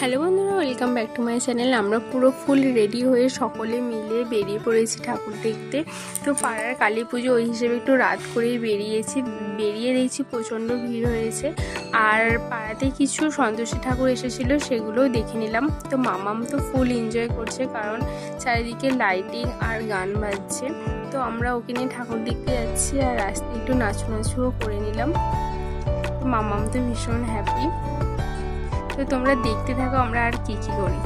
Hello বন্ধুরা, welcome back to my channel. আমরা পুরো ফুল রেডি হয়ে সকলে মিলে বেরিয়ে পড়েছি ঠাকুর দেখতে। তো পাড়ার কালী পুজো ওই হিসেবে একটু রাত করেই বেরিয়ে দেখছি প্রচণ্ড ভিড় হয়েছে। আর পাড়াতে কিছু সন্তোষী ঠাকুর এসেছিল, সেগুলোও দেখে নিলাম। তো মামাম তো ফুল এনজয় করছে, কারণ চারিদিকে লাইটিং আর গান বাজছে। তো আমরা ওকে নিয়ে ঠাকুর দেখতে যাচ্ছি, আর রাস্তায় একটু নাচুও করে নিলাম। তো মামাম তো ভীষণ হ্যাপি। তো তোমরা দেখতে থাকো আমরা আর কি করি।